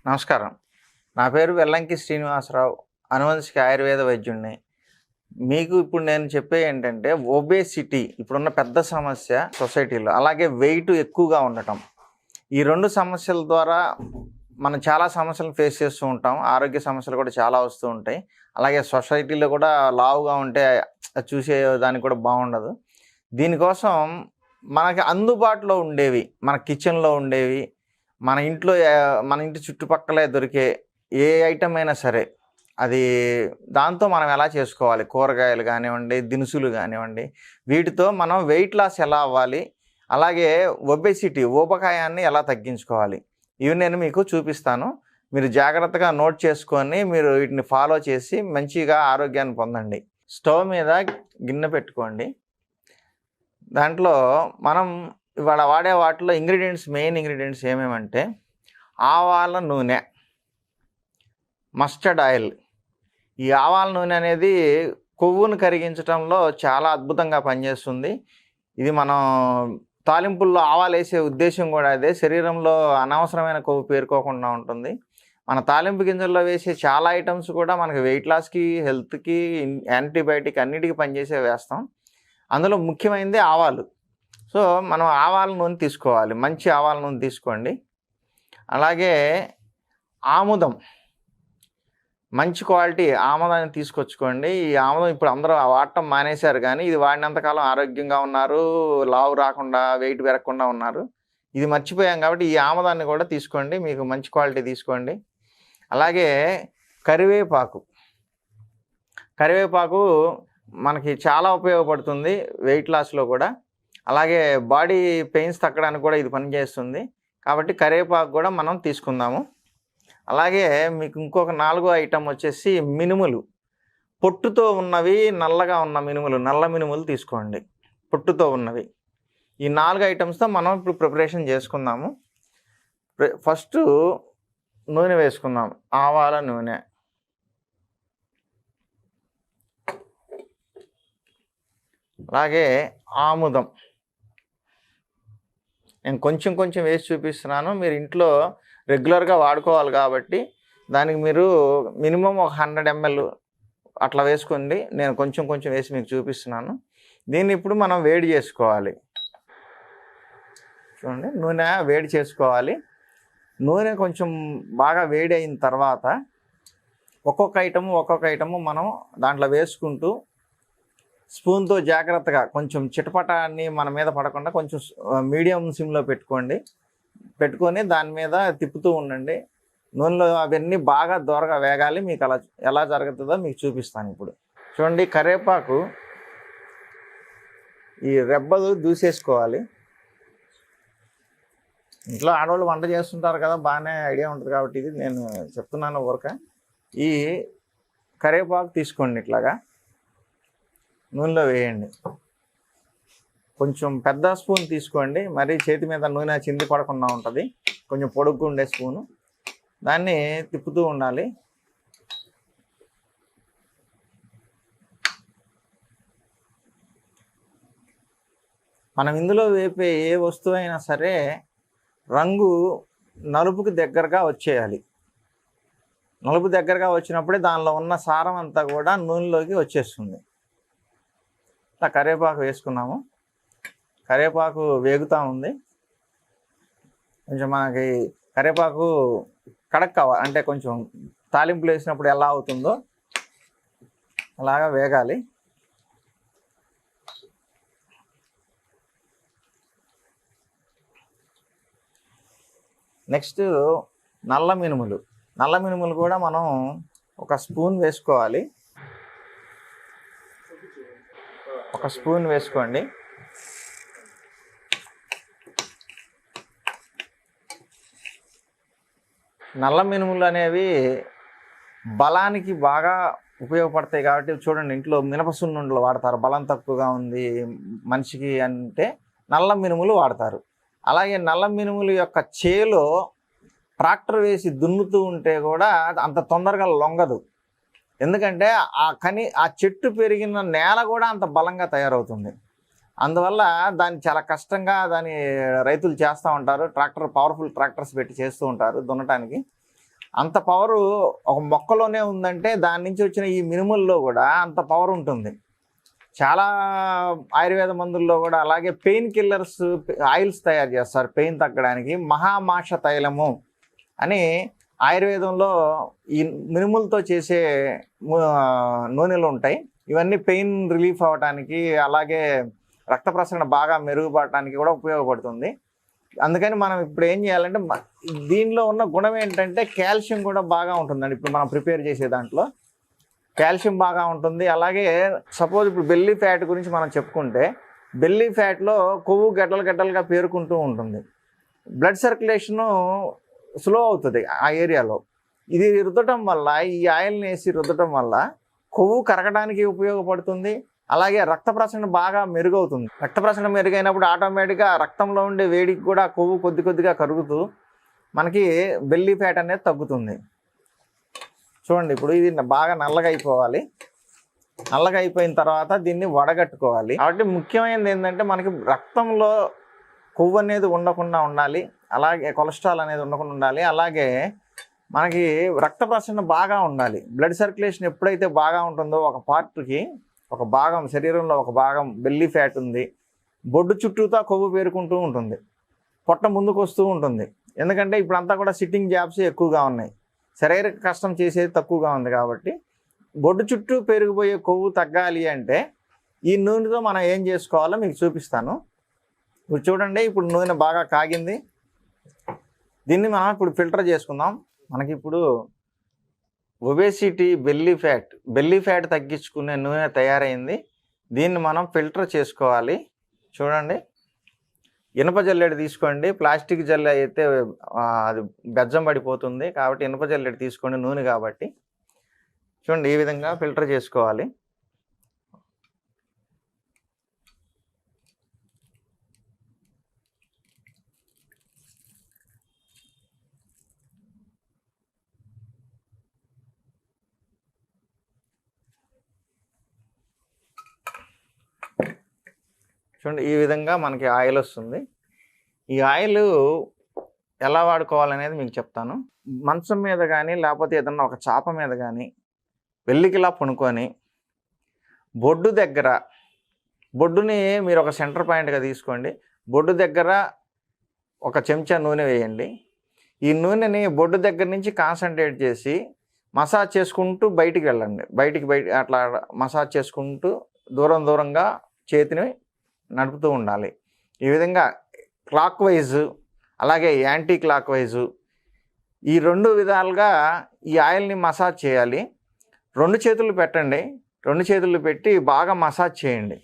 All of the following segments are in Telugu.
నమస్కారం. నా పేరు వెల్లంకి శ్రీనివాసరావు. అనువంశిక ఆయుర్వేద వైద్యుడిని. మీకు ఇప్పుడు నేను చెప్పేది ఏంటంటే, ఒబేసిటీ ఇప్పుడున్న పెద్ద సమస్య సొసైటీలో. అలాగే వెయిట్ ఎక్కువగా ఉండటం. ఈ 2 సమస్యల ద్వారా మనం చాలా సమస్యలను ఫేస్ చేస్తూ ఉంటాం. ఆరోగ్య సమస్యలు కూడా చాలా వస్తూ ఉంటాయి. అలాగే సొసైటీలో కూడా లావుగా ఉంటే చూసే దానికి కూడా బాగుండదు. దీనికోసం మనకి అందుబాటులో ఉండేవి, మన కిచెన్‌లో ఉండేవి, మన ఇంటి చుట్టుపక్కలే దొరికే ఏ ఐటెమ్ అయినా సరే, అది దాంతో మనం ఎలా చేసుకోవాలి? కూరగాయలు గానివ్వండి, దినుసులు గానివ్వండి, వీటితో మనం వెయిట్ లాస్ ఎలా అవ్వాలి? అలాగే ఒబెసిటీ, ఊబకాయాన్ని ఎలా తగ్గించుకోవాలి? ఇవి నేను మీకు చూపిస్తాను. మీరు జాగ్రత్తగా నోట్ చేసుకొని, మీరు వీటిని ఫాలో చేసి మంచిగా ఆరోగ్యాన్ని పొందండి. స్టవ్ మీద గిన్నె పెట్టుకోండి. దాంట్లో మనం ఇవాళ వాడే వాటిలో మెయిన్ ఇంగ్రీడియంట్స్ ఏమేమంటే, ఆవాల నూనె, మస్టర్డ్ ఆయిల్. ఈ ఆవాల నూనె అనేది కొవ్వును కరిగించడంలో చాలా అద్భుతంగా పనిచేస్తుంది. ఇది మనం తాలింపుల్లో ఆవాలేసే ఉద్దేశం కూడా అదే. శరీరంలో అనవసరమైన కొవ్వు పేరుకోకుండా ఉంటుంది. మన తాలింపు గింజల్లో వేసే చాలా ఐటమ్స్ కూడా మనకి వెయిట్ లాస్‌కి, హెల్త్‌కి, యాంటీబయాటిక్ అన్నిటికి పనిచేసేవి వేస్తాం. అందులో ముఖ్యమైనది ఆవాలు. సో, మనం ఆవాల నూనె తీసుకోవాలి. మంచి ఆవాల నూనె తీసుకోండి. అలాగే ఆముదం, మంచి క్వాలిటీ ఆముదాన్ని తీసుకొచ్చుకోండి. ఈ ఆముదం ఇప్పుడు అందరూ వాడటం మానేశారు, కానీ ఇది వాడినంతకాలం ఆరోగ్యంగా ఉన్నారు, లావు రాకుండా, వెయిట్ పెరగకుండా ఉన్నారు. ఇది మర్చిపోయాం కాబట్టి ఈ ఆముదాన్ని కూడా తీసుకోండి. మీకు మంచి క్వాలిటీ తీసుకోండి. అలాగే కరివేపాకు మనకి చాలా ఉపయోగపడుతుంది వెయిట్ లాస్‌లో కూడా. అలాగే బాడీ పెయిన్స్ తగ్గడానికి కూడా ఇది పనిచేస్తుంది. కాబట్టి కరివేపాకు కూడా మనం తీసుకుందాము. అలాగే మీకు ఇంకొక 4గో ఐటెం వచ్చేసి మినుములు. పొట్టుతో ఉన్నవి, నల్లగా ఉన్న మినుములు, నల్ల మినుములు తీసుకోండి, పొట్టుతో ఉన్నవి. ఈ 4 ఐటమ్స్‌తో మనం ఇప్పుడు ప్రిపరేషన్ చేసుకుందాము. ఫస్టు నూనె వేసుకుందాం. ఆవాల నూనె, అలాగే ఆముదం. నేను కొంచెం వేసి చూపిస్తున్నాను. మీరు ఇంట్లో రెగ్యులర్గా వాడుకోవాలి కాబట్టి దానికి మీరు మినిమం ఒక 100 ml అట్లా వేసుకోండి. నేను కొంచెం వేసి మీకు చూపిస్తున్నాను. దీన్ని ఇప్పుడు మనం వేడి చేసుకోవాలి. చూడండి, నూనె వేడి చేసుకోవాలి. నూనె కొంచెం బాగా వేడి అయిన తర్వాత ఒక్కొక్క ఐటము మనం దాంట్లో వేసుకుంటూ స్పూన్తో జాగ్రత్తగా, కొంచెం చిటపటాన్ని మన మీద పడకుండా కొంచెం మీడియం సిమ్లో పెట్టుకొని దాని మీద తిప్పుతూ ఉండండి. నూనెలో అవన్నీ బాగా దోరగా వేగాలి. మీకు అలా ఎలా జరుగుతుందో మీకు చూపిస్తాను ఇప్పుడు. చూడండి, కరివేపాకు ఈ రెబ్బలు దూసేసుకోవాలి. ఇంట్లో ఆడవాళ్ళు వంట చేస్తుంటారు కదా, బాగానే ఐడియా ఉంటుంది కాబట్టి ఇది నేను చెప్తున్నాను ఊరక. ఈ కరివేపాకు తీసుకోండి, ఇట్లాగా నూనెలో వేయండి. కొంచెం పెద్ద స్పూన్ తీసుకోండి, మరి చేతి మీద నూనె చింది పడకుండా ఉంటుంది. కొంచెం పొడుగ్గా ఉండే స్పూను, దాన్ని తిప్పుతూ ఉండాలి. మనం ఇందులో వేపే ఏ వస్తువు అయినా సరే రంగు నలుపుకి దగ్గరగా వచ్చేయాలి. నలుపు దగ్గరగా వచ్చినప్పుడే దానిలో ఉన్న సారం అంతా కూడా నూనెలోకి వచ్చేస్తుంది. ఇట్లా కరివేపాకు వేసుకున్నాము. కరివేపాకు వేగుతూ ఉంది. కొంచెం మనకి కరివేపాకు కడక్ కావాలి, అంటే కొంచెం తాలింపులు వేసినప్పుడు ఎలా అవుతుందో అలాగా వేగాలి. నెక్స్ట్ నల్ల మినుములు కూడా మనం ఒక స్పూన్ వేసుకోవాలి. ఒక స్పూన్ వేసుకోండి. నల్ల మినుములు అనేవి బలానికి బాగా ఉపయోగపడతాయి కాబట్టి చూడండి, ఇంట్లో మినప సున్నుండలు వాడతారు. బలం తక్కువగా ఉంది మనిషికి అంటే నల్ల మినుములు వాడతారు. అలాగే నల్ల మినుములు యొక్క చేలో ట్రాక్టర్ వేసి దున్నుతూ ఉంటే కూడా అంత తొందరగా లొంగదు. ఎందుకంటే ఆ చెట్టు పెరిగిన నేల కూడా అంత బలంగా తయారవుతుంది. అందువల్ల దాన్ని చాలా కష్టంగా రైతులు చేస్తూ ఉంటారు. పవర్ఫుల్ ట్రాక్టర్స్ పెట్టి చేస్తూ ఉంటారు దున్నటానికి. అంత పవరు ఒక మొక్కలోనే ఉందంటే దాని నుంచి వచ్చిన ఈ మినుముల్లో కూడా అంత పవర్ ఉంటుంది. చాలా ఆయుర్వేద మందుల్లో కూడా అలాగే పెయిన్ కిల్లర్స్ ఆయిల్స్ తయారు చేస్తారు పెయిన్ తగ్గడానికి. మహామాష తైలము అని ఆయుర్వేదంలో ఈ మినుములతో చేసే నూనెలు ఉంటాయి. ఇవన్నీ పెయిన్ రిలీఫ్ అవ్వడానికి అలాగే రక్త ప్రసరణ బాగా మెరుగుపడటానికి కూడా ఉపయోగపడుతుంది. అందుకని మనం ఇప్పుడు ఏం చేయాలంటే దీనిలో ఉన్న గుణం ఏంటంటే కాల్షియం కూడా బాగా ఉంటుందండి. ఇప్పుడు మనం ప్రిపేర్ చేసే దాంట్లో కాల్షియం బాగా ఉంటుంది. అలాగే సపోజ్ ఇప్పుడు బెల్లీ ఫ్యాట్ గురించి మనం చెప్పుకుంటే బెల్లీ ఫ్యాట్లో కొవ్వు గడ్డలుగా పేరుకుంటూ ఉంటుంది. బ్లడ్ సర్క్యులేషను స్లో అవుతుంది ఆ ఏరియాలో. ఇది రుద్దటం వల్ల ఈ ఆయిల్ని వేసి రుద్దటం వల్ల కొవ్వు కరగడానికి ఉపయోగపడుతుంది. అలాగే రక్త ప్రసరణ బాగా మెరుగవుతుంది. రక్త ప్రసరణ మెరుగైనప్పుడు ఆటోమేటిక్గా రక్తంలో ఉండే వేడికి కూడా కొవ్వు కొద్దిగా కరుగుతూ మనకి బెల్లీ ఫ్యాట్ అనేది తగ్గుతుంది. చూడండి, ఇప్పుడు ఇది బాగా నల్లగా అయిపోవాలి. నల్లగా అయిపోయిన తర్వాత దీన్ని వడగట్టుకోవాలి. కాబట్టి ముఖ్యమైనది ఏంటంటే మనకి రక్తంలో కొవ్వు అనేది ఉండకుండా ఉండాలి, అలాగే కొలెస్ట్రాల్ అనేది ఉండకుండా ఉండాలి, అలాగే మనకి రక్త ప్రసరణ బాగా ఉండాలి. బ్లడ్ సర్క్యులేషన్ ఎప్పుడైతే బాగా ఉంటుందో ఒక పార్ట్కి, ఒక భాగం శరీరంలో ఒక భాగం బెల్లీ ఫ్యాట్ ఉంది, బొడ్డు చుట్టూతా కొవ్వు పేరుకుంటూ ఉంటుంది, పొట్ట ముందుకు వస్తూ ఉంటుంది. ఎందుకంటే ఇప్పుడంతా కూడా సిట్టింగ్ జాబ్స్ ఎక్కువగా ఉన్నాయి, శారీరక కష్టం చేసేది తక్కువగా ఉంది. కాబట్టి బొడ్డు చుట్టూ పెరిగిపోయే కొవ్వు తగ్గాలి అంటే ఈ నూనెతో మనం ఏం చేసుకోవాలో మీకు చూపిస్తాను. ఇప్పుడు చూడండి, ఇప్పుడు నూనె బాగా కాగింది. దీన్ని మనం ఇప్పుడు ఫిల్టర్ చేసుకుందాం. మనకి ఇప్పుడు ఒబేసిటీ బెల్లీ ఫ్యాట్ తగ్గించుకునే నూనె తయారైంది. దీన్ని మనం ఫిల్టర్ చేసుకోవాలి. చూడండి, ఇనుప జల్లెడ తీసుకోండి. ప్లాస్టిక్ జల్లెడ అయితే అది బెజ్జం పడిపోతుంది, కాబట్టి ఇనుప జల్లెడ తీసుకోండి, నూనె కాబట్టి. చూడండి, ఈ విధంగా ఫిల్టర్ చేసుకోవాలి. చూడండి, ఈ విధంగా మనకి ఆయిల్ వస్తుంది. ఈ ఆయిల్ ఎలా వాడుకోవాలనేది మీకు చెప్తాను. మంచం మీద కానీ లేకపోతే ఏదన్నా ఒక చాప మీద కానీ వెల్లికిలా పునుకొని బొడ్డుని మీరు ఒక సెంటర్ పాయింట్గా తీసుకోండి. బొడ్డు దగ్గర ఒక చెంచా నూనె వేయండి. ఈ నూనెని బొడ్డు దగ్గర నుంచి కాన్సన్ట్రేట్ చేసి మసాజ్ చేసుకుంటూ బయటికి వెళ్ళండి. బయట అట్లా మసాజ్ చేసుకుంటూ దూరంగా చేతిని నడుపుతూ ఉండాలి. ఈ విధంగా క్లాక్ వైజు అలాగే యాంటీ క్లాక్ వైజు ఈ 2 విధాలుగా ఈ ఆయిల్ని మసాజ్ చేయాలి. 2 చేతులు పెట్టండి. 2 చేతులు పెట్టి బాగా మసాజ్ చేయండి.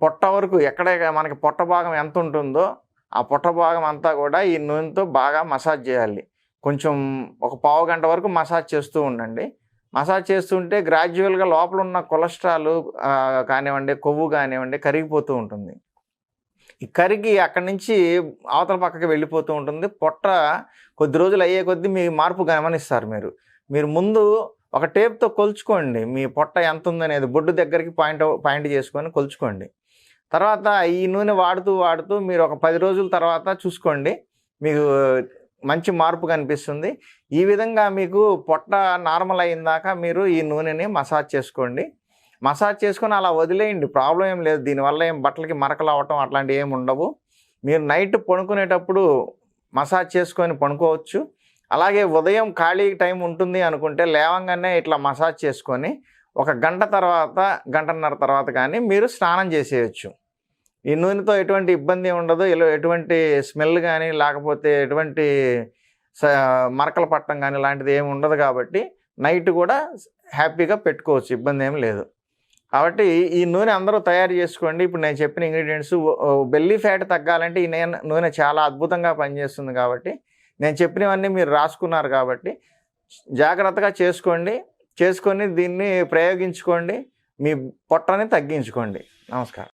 పొట్ట వరకు ఎక్కడ మనకి పొట్ట భాగం ఎంత ఉంటుందో ఆ పొట్ట భాగం అంతా కూడా ఈ నూనెతో బాగా మసాజ్ చేయాలి. కొంచెం ఒక పావు గంట వరకు మసాజ్ చేస్తూ ఉండండి. మసాజ్ చేస్తుంటే గ్రాడ్యువల్గా లోపల ఉన్న కొలెస్ట్రాల్ కానివ్వండి, కొవ్వు కానివ్వండి కరిగిపోతూ ఉంటుంది. ఈ కరిగి అక్కడి నుంచి అవతల పక్కకి వెళ్ళిపోతూ ఉంటుంది. పొట్ట కొద్ది రోజులు అయ్యే కొద్దీ మీ మార్పు గమనిస్తారు. మీరు ముందు ఒక టేప్తో కొలుచుకోండి, మీ పొట్ట ఎంత ఉందనేది బొడ్డు దగ్గరికి పాయింట్ చేసుకొని కొలుచుకోండి. తర్వాత ఈ నూనె వాడుతూ మీరు ఒక 10 రోజుల తర్వాత చూసుకోండి, మీకు మంచి మార్పు కనిపిస్తుంది. ఈ విధంగా మీకు పొట్ట నార్మల్ అయిందాక మీరు ఈ నూనెని మసాజ్ చేసుకోండి. మసాజ్ చేసుకొని అలా వదిలేయండి, ప్రాబ్లం ఏం లేదు. దీనివల్ల ఏం బట్టలకి మరకలు అవ్వటం అట్లాంటివి ఏమి ఉండవు. మీరు నైట్ పడుకునేటప్పుడు మసాజ్ చేసుకొని పడుకోవచ్చు. అలాగే ఉదయం ఖాళీ టైం ఉంటుంది అనుకుంటే లేవంగానే ఇట్లా మసాజ్ చేసుకొని ఒక గంటన్నర తర్వాత కానీ మీరు స్నానం చేసేయచ్చు. ఈ నూనెతో ఎటువంటి ఇబ్బంది ఉండదు, ఎటువంటి స్మెల్ కానీ లేకపోతే ఎటువంటి మరకలు పట్టడం కానీ ఇలాంటిది ఏమి ఉండదు. కాబట్టి నైట్ కూడా హ్యాపీగా పెట్టుకోవచ్చు, ఇబ్బంది ఏమి లేదు. కాబట్టి ఈ నూనె అందరూ తయారు చేసుకోండి. ఇప్పుడు నేను చెప్పిన ఇంగ్రీడియంట్స్ బెల్లీ ఫ్యాట్ తగ్గాలంటే ఈ నూనె చాలా అద్భుతంగా పనిచేస్తుంది. కాబట్టి నేను చెప్పినవన్నీ మీరు రాసుకున్నారు కాబట్టి జాగ్రత్తగా చేసుకొని దీన్ని ప్రయోగించుకోండి, మీ పొట్టని తగ్గించుకోండి. నమస్కారం.